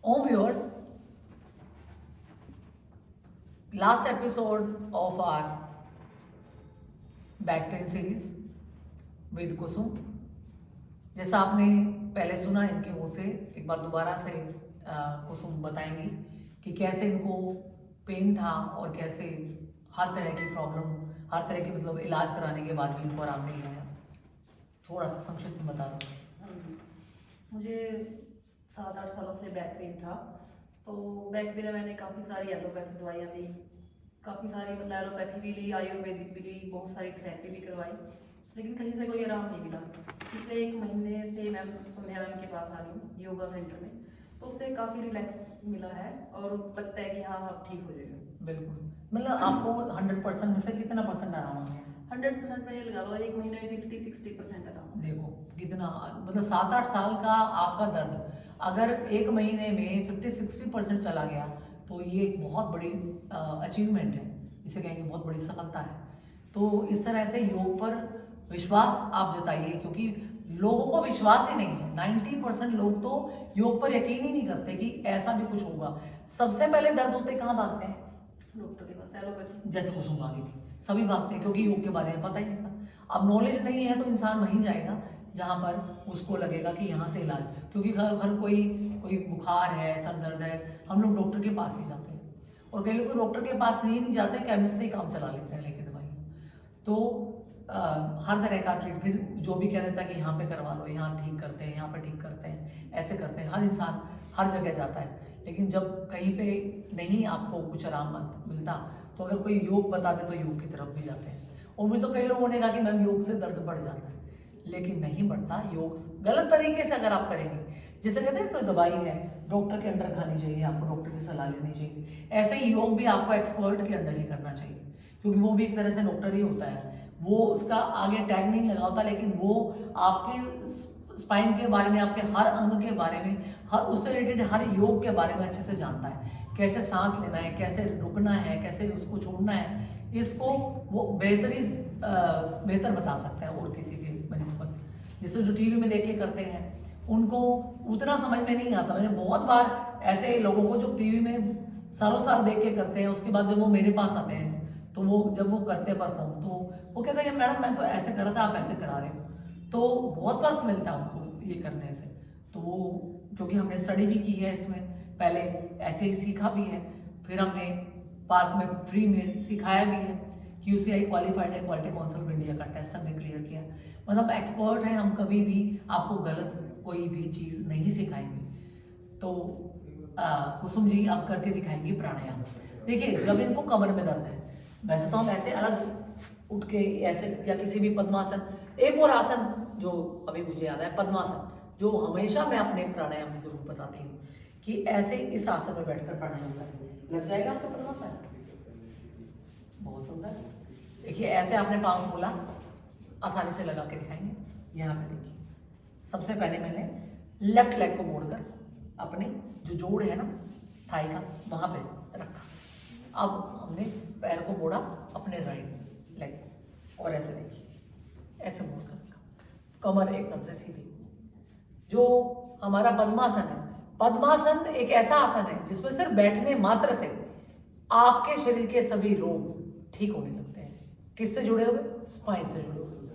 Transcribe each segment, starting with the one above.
Home viewers, last episode of our back pain series with Kusum, जैसा आपने पहले सुना इनके मुंह से, एक बार दोबारा से कुसुम बताएंगी कि कैसे इनको पेन था और कैसे हर तरह की प्रॉब्लम, हर तरह की मतलब इलाज कराने के बाद भी इनको आराम नहीं आया। थोड़ा सा संक्षिप्त में बता दो। हाँ जी, मुझे 7-8 सालों से बैक पेन था। तो बैक पेन में मैंने काफ़ी सारी एलोपैथी दवाइयाँ ली, काफ़ी सारी मतलब एलोपैथी भी ली, आयुर्वेदिक भी ली, बहुत सारी थेरेपी भी करवाई, लेकिन कहीं से कोई आराम नहीं मिला। पिछले 1 महीने से मैं संध्या मैम के पास आ रही हूँ योगा सेंटर में, तो उससे काफ़ी रिलैक्स मिला है और लगता है कि हाँ आप ठीक हो जाएगा। बिल्कुल, मतलब आपको 100% में से कितना परसेंट आराम आ गया? 100% में ये लगा लो 1 महीने में 50-60% आराम। देखो कितना, मतलब 7-8 साल का आपका दर्द अगर 1 महीने में 50-60% चला गया तो ये एक बहुत बड़ी अचीवमेंट है, इसे कहेंगे बहुत बड़ी सफलता है। तो इस तरह से योग पर विश्वास आप जताइए, क्योंकि लोगों को विश्वास ही नहीं है। 90% लोग तो योग पर यकीन ही नहीं करते कि ऐसा भी कुछ होगा। सबसे पहले दर्द होते कहाँ भागते हैं? डॉक्टर के पास, एलोपैथी। जैसे कुसुम भागी थी, सभी भागते हैं क्योंकि योग के बारे में पता ही नहीं था। अब नॉलेज नहीं है तो इंसान वहीं जाएगा जहाँ पर उसको लगेगा कि यहाँ से इलाज, क्योंकि हर कोई बुखार है, सर दर्द है, हम लोग डॉक्टर के पास ही जाते हैं। और कई लोग तो डॉक्टर के पास ही नहीं जाते, केमिस्ट से ही काम चला लेते हैं लेके दवाइयाँ। तो हर तरह का ट्रीट, फिर जो भी कह देता है कि यहाँ पे करवा लो, यहाँ ठीक करते हैं, यहाँ पे ठीक करते हैं, ऐसे करते हैं। हर इंसान हर जगह जाता है, लेकिन जब कहीं पे नहीं आपको कुछ आराम मिलता तो अगर कोई योग बता दे तो योग की तरफ भी जाते हैं। और मुझे तो कई लोगों ने कहा कि मैम योग से दर्द बढ़ जाता है, लेकिन नहीं बढ़ता। योग गलत तरीके से अगर आप करेंगे, जैसे कहते हैं कोई दवाई है डॉक्टर के अंडर खानी चाहिए, आपको डॉक्टर की सलाह लेनी चाहिए, ऐसे ही योग भी आपको एक्सपर्ट के अंडर ही करना चाहिए, क्योंकि वो भी एक तरह से डॉक्टर ही होता है। वो उसका आगे टैग नहीं लगा होता, लेकिन वो आपके स्पाइन के बारे में, आपके हर अंग के बारे में, हर उससे रिलेटेड हर योग के बारे में अच्छे से जानता है। कैसे सांस लेना है, कैसे रुकना है, कैसे उसको छोड़ना है, इसको वो बेहतर बता सकता है और किसी के बनिस्बत। जैसे जो टीवी में देख के करते हैं उनको उतना समझ में नहीं आता। मैंने बहुत बार ऐसे लोगों को जो टीवी में सालों साल देख के करते हैं, उसके बाद जब वो मेरे पास आते हैं तो वो जब वो करते हैं परफॉर्म, तो वो कहते हैं मैडम मैं तो ऐसे कर रहा था, आप ऐसे करा रहे हो। तो बहुत फर्क मिलता है उनको ये करने से। तो वो क्योंकि हमने स्टडी भी की है इसमें, पहले ऐसे ही सीखा भी है, फिर हमने पार्क में फ्री में सिखाया भी है। QCI क्वालिफाइड है, क्वालिटी काउंसिल ऑफ इंडिया का टेस्ट हमने क्लियर किया, मतलब एक्सपर्ट है हम। कभी भी आपको गलत कोई भी चीज़ नहीं सिखाएंगे। तो कुसुम जी आप करके दिखाएंगी प्राणायाम। देखिए जब इनको कमर में दर्द है, वैसे तो हम ऐसे अलग उठ के ऐसे, या किसी भी पद्मासन, एक और आसन जो अभी मुझे याद है पद्मासन, जो हमेशा मैं अपने प्राणायाम में जरूर बताती हूँ कि ऐसे इस आसन में बैठकर प्राणायाम करें। लग जाएगा आपसे पद्मासन? बहुत सुंदर। देखिए ऐसे आपने पाँव खोला, आसानी से लगा के दिखाएंगे। यहाँ पे देखिए सबसे पहले मैंने लेफ्ट लेग को मोड़कर अपने जो जोड़ है ना थाई का, वहाँ पे रखा। अब हमने पैर को मोड़ा अपने राइट लेग को, और ऐसे देखिए ऐसे मोड़कर रखा, कमर एकदम से सीधी। जो हमारा पद्मासन है, पद्मासन एक ऐसा आसन है जिसमें सिर्फ बैठने मात्र से आपके शरीर के सभी रोग ठीक होने लगते हैं। किससे जुड़े हुए? स्पाइन से जुड़े हुए,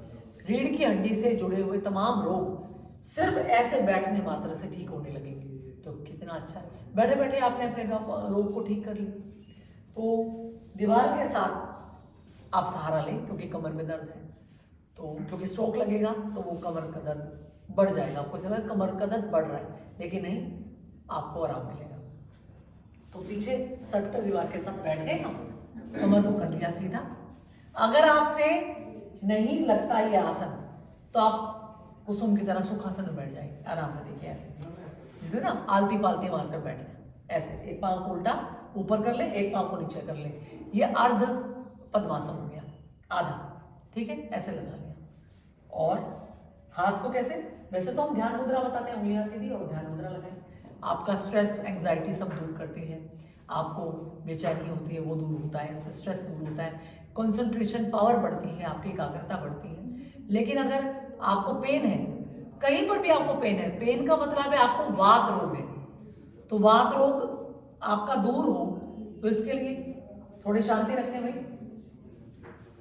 रीढ़ की हड्डी से जुड़े हुए तमाम रोग सिर्फ ऐसे बैठने मात्र से ठीक होने लगेंगे। तो कितना अच्छा है, बैठे बैठे आपने अपने रोग को ठीक कर लिया। तो दीवार के साथ आप सहारा लें, क्योंकि कमर में दर्द है, तो क्योंकि स्ट्रोक लगेगा तो वो कमर का दर्द बढ़ जाएगा। आपको समझ कमर का दर्द बढ़ रहा है, लेकिन नहीं, आपको आराम मिलेगा। तो पीछे सट कर दीवार के साथ बैठ गए हम, कमर को कर लिया सीधा। अगर आपसे नहीं लगता ये आसन तो आप कुसुम की तरह सुखासन में बैठ जाएंगे आराम से। देखिए ऐसे, जिसमें ना आलती पालती मारकर बैठना, ऐसे एक पाँव को उल्टा ऊपर कर ले, एक पाँव को नीचे कर ले, ये अर्ध पद्मासन हो गया, आधा। ठीक है, ऐसे लगा लिया। और हाथ को कैसे, वैसे तो हम ध्यान मुद्रा बताते हैं, उंगलियां सीधी और ध्यान मुद्रा लगाएं। आपका स्ट्रेस एंग्जाइटी सब दूर करती है, आपको बेचैनी होती है वो दूर होता है, स्ट्रेस दूर होता है, कंसंट्रेशन पावर बढ़ती है, आपकी एकाग्रता बढ़ती है। लेकिन अगर आपको पेन है, कहीं पर भी आपको पेन है, पेन का मतलब है आपको वात रोग है, तो वात रोग आपका दूर हो तो इसके लिए थोड़ी शांति रखें भाई।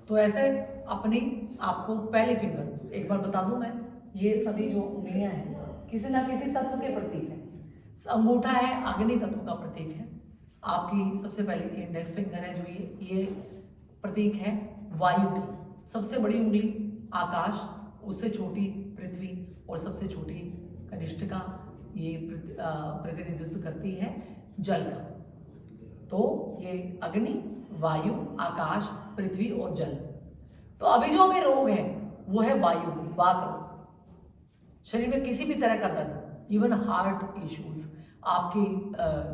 तो ऐसे अपनी आपको पहली फिंगर एक बार बता दूं मैं, ये सभी जो उंगलियां हैं किसी ना किसी तत्व के प्रतीक है। अंगूठा है अग्नि तत्व का प्रतीक है। आपकी सबसे पहली इंडेक्स फिंगर है जो ये प्रतीक है वायु की। सबसे बड़ी उंगली आकाश, उससे छोटी पृथ्वी और सबसे छोटी कनिष्ठिका, ये प्रतिनिधित्व करती है जल का। तो ये अग्नि, वायु, आकाश, पृथ्वी और जल। तो अभी जो हमें रोग है वो है वायु वात रोग। शरीर में किसी भी तरह का दर्द, इवन हार्ट इश्यूज, आपकी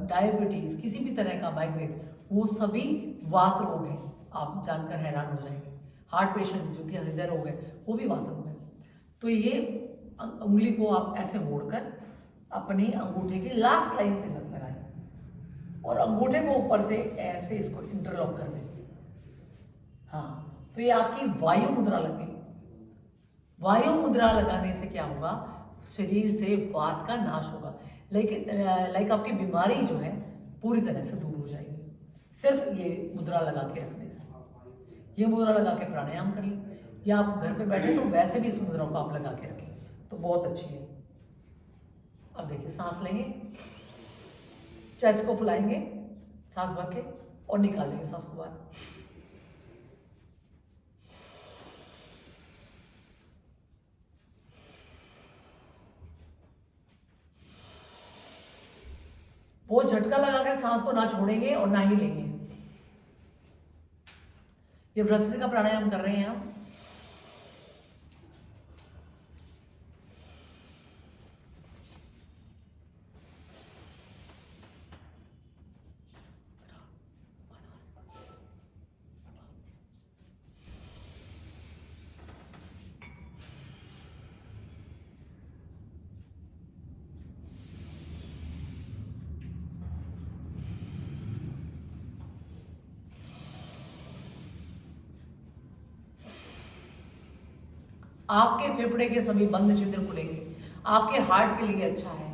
डायबिटीज, किसी भी तरह का माइग्रेन, वो सभी वात रोग है। आप जानकर हैरान हो जाएंगे। हार्ट पेशेंट जो कि हृदय रोग है वो भी वात रोग है। तो ये उंगली को आप ऐसे मोड़कर अपने अंगूठे की लास्ट लाइन पे लगाएं और अंगूठे को ऊपर से ऐसे इसको इंटरलॉक कर दें। हाँ, तो ये आपकी वायु मुद्रा लग गई। वायु मुद्रा लगाने से क्या होगा, शरीर से वात का नाश होगा। लेकिन आपकी बीमारी जो है पूरी तरह से दूर हो जाएगी सिर्फ ये मुद्रा लगा के रखने से। ये मुद्रा लगा के प्राणायाम कर लें, या आप घर पे बैठे तो वैसे भी इस मुद्रा को आप लगा के रखें तो बहुत अच्छी है। अब देखिए, सांस लेंगे, चेस्ट को फुलाएंगे सांस भर के और निकाल देंगे सांस को बाहर। वो झटका लगाकर सांस को ना छोड़ेंगे और ना ही लेंगे। ये भ्रमरी प्राणायाम कर रहे हैं आप। आपके फेफड़े के सभी बंद छिद्र खुलेंगे, आपके हार्ट के लिए अच्छा है।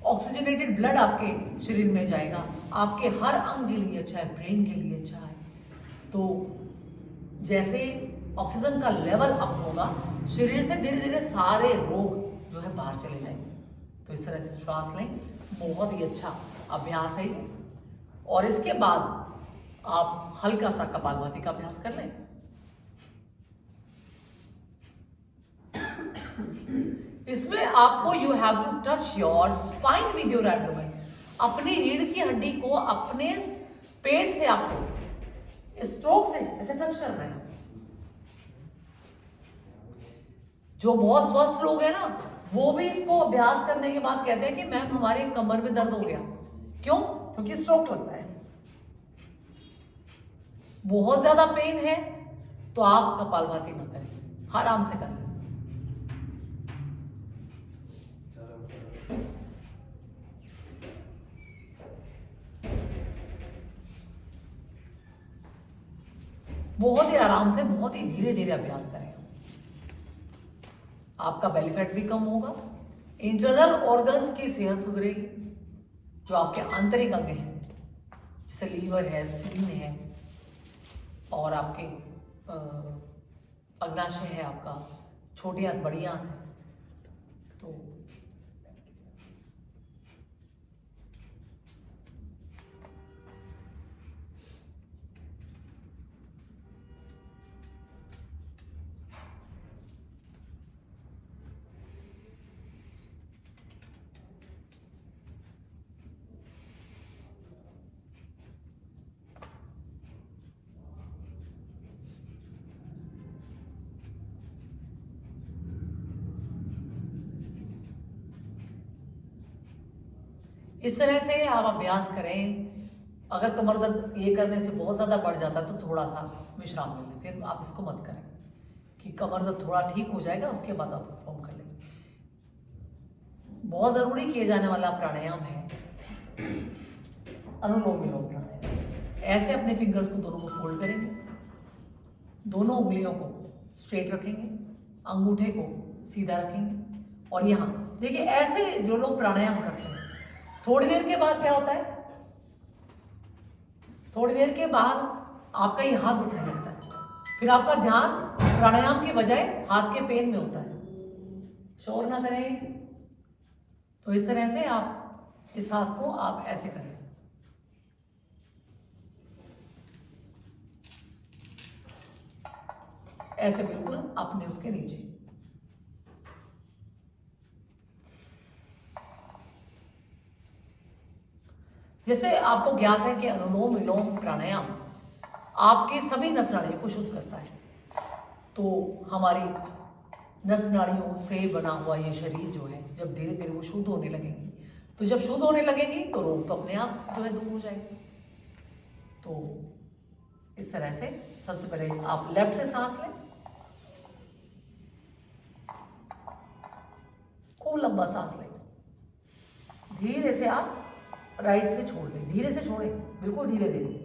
ऑक्सीजनेटेड ब्लड आपके शरीर में जाएगा, आपके हर अंग के लिए अच्छा है, ब्रेन के लिए अच्छा है। तो जैसे ऑक्सीजन का लेवल अप होगा, शरीर से धीरे धीरे सारे रोग जो है बाहर चले जाएंगे। तो इस तरह से श्वास लें, बहुत ही अच्छा अभ्यास है। और इसके बाद आप हल्का सा कपालभाति का अभ्यास कर लें। इसमें आपको you have to touch your spine with your abdomen. अपनी रीढ़ की हड्डी को अपने पेट से आपको स्ट्रोक से ऐसे टच कर रहे हैं। जो बहुत स्वस्थ लोग हैं ना, वो भी इसको अभ्यास करने के बाद कहते हैं कि मैम हमारे कमर में दर्द हो गया। क्यों? क्योंकि स्ट्रोक लगता है। बहुत ज्यादा पेन है तो आप कपालभाति ना करें, आराम से करें। बहुत ही आराम से, बहुत ही धीरे धीरे अभ्यास करें। आपका बेली फैट भी कम होगा, इंटरनल ऑर्गन्स की सेहत सुधरेगी। जो आपके आंतरिक अंग हैं जैसे लीवर है, स्प्लीन है, और आपके अग्नाशय है, आपका छोटी आंत, बड़ी आंत है। तो इस तरह से आप अभ्यास करें। अगर कमर दर्द ये करने से बहुत ज़्यादा बढ़ जाता है तो थोड़ा सा विश्राम ले लें, फिर आप इसको मत करें कि कमर दर्द थोड़ा ठीक हो जाएगा उसके बाद आप परफॉर्म कर लेंगे। बहुत ज़रूरी किए जाने वाला प्राणायाम है अनुलोम विलोम प्राणायाम। ऐसे अपने फिंगर्स को दोनों को फोल्ड करेंगे, दोनों उंगलियों को स्ट्रेट रखेंगे, अंगूठे को सीधा रखेंगे, और यहाँ देखिए ऐसे जो लोग प्राणायाम करते हैं थोड़ी देर के बाद क्या होता है, थोड़ी देर के बाद आपका ये हाथ दुखने लगता है, फिर आपका ध्यान प्राणायाम के बजाय हाथ के पेन में होता है। शोर ना करें। तो इस तरह से आप इस हाथ को आप ऐसे करें, ऐसे बिल्कुल अपने उसके नीचे। जैसे आपको ज्ञात है कि अनुलोम विलोम प्राणायाम आपके सभी नस नाड़ियों को शुद्ध करता है। तो हमारी नस नाड़ियों से बना हुआ ये शरीर जो है, जब धीरे धीरे वो शुद्ध होने लगेगी, तो जब शुद्ध होने लगेगी तो रोग तो अपने आप जो है दूर हो जाएंगे। तो इस तरह से सबसे पहले आप लेफ्ट से सांस लें, खूब लंबा सांस लें, धीरे से आप राइट से छोड़ दें, धीरे से छोड़ें, बिल्कुल धीरे धीरे।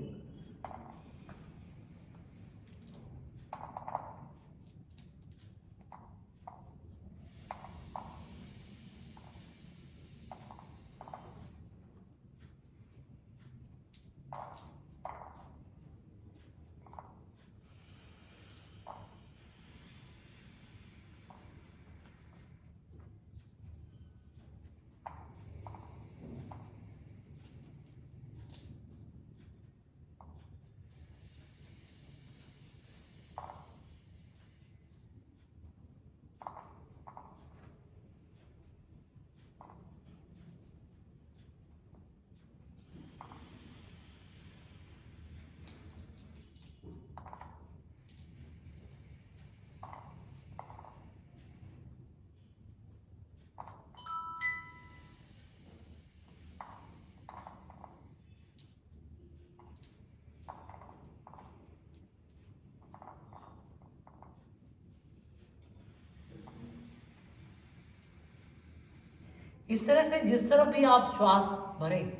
इस तरह से जिस तरफ भी आप श्वास भरें,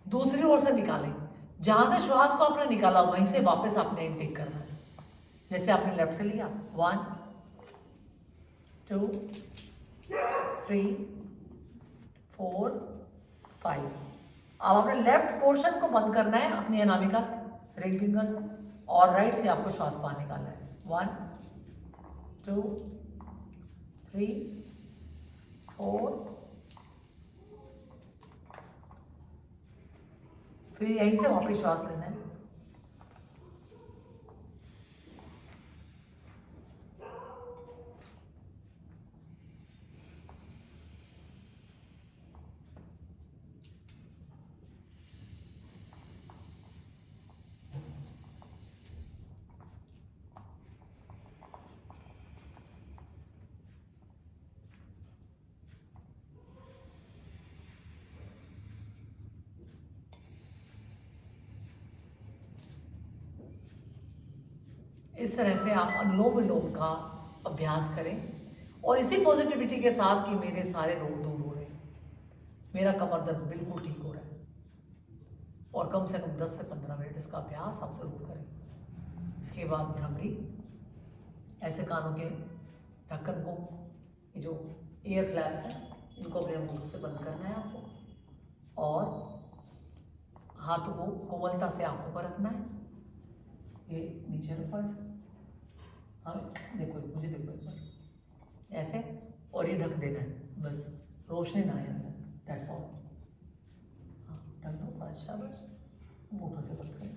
दूसरी ओर से निकालें। जहां से श्वास को आपने निकाला वहीं से वापस आपने इनटेक करना है। जैसे आपने लेफ्ट से लिया, 1 2 3 4 5। अब आपने लेफ्ट पोर्शन को बंद करना है अपनी अनामिका से, रिंग फिंगर से, और राइट से आपको श्वास बाहर निकालना है। 1 2 3 4। फिर यहीं से वापस श्वास लेना है। इस तरह से आप अनुलोम विलोम का अभ्यास करें और इसी पॉजिटिविटी के साथ कि मेरे सारे रोग दूर हो रहे हैं, मेरा कमर दर्द बिल्कुल ठीक हो रहा है, और कम से कम 10 से 15 मिनट इसका अभ्यास आप जरूर करें। इसके बाद भ्रमरी, ऐसे कानों के ढक्कन को, ये जो एयर फ्लैप्स हैं, इनको अपने मुंह से बंद करना है आपको, और हाथों को कोमलता से आंखों पर रखना है। ये नीचे रखो ऐसे, हाँ देखो, मुझे देखो एक बार ऐसे, और ये ढक देना है, बस रोशनी ना आए अंदर, दैट्स ऑल। हाँ ढक दो, अच्छा बस मुंह से बंद करें।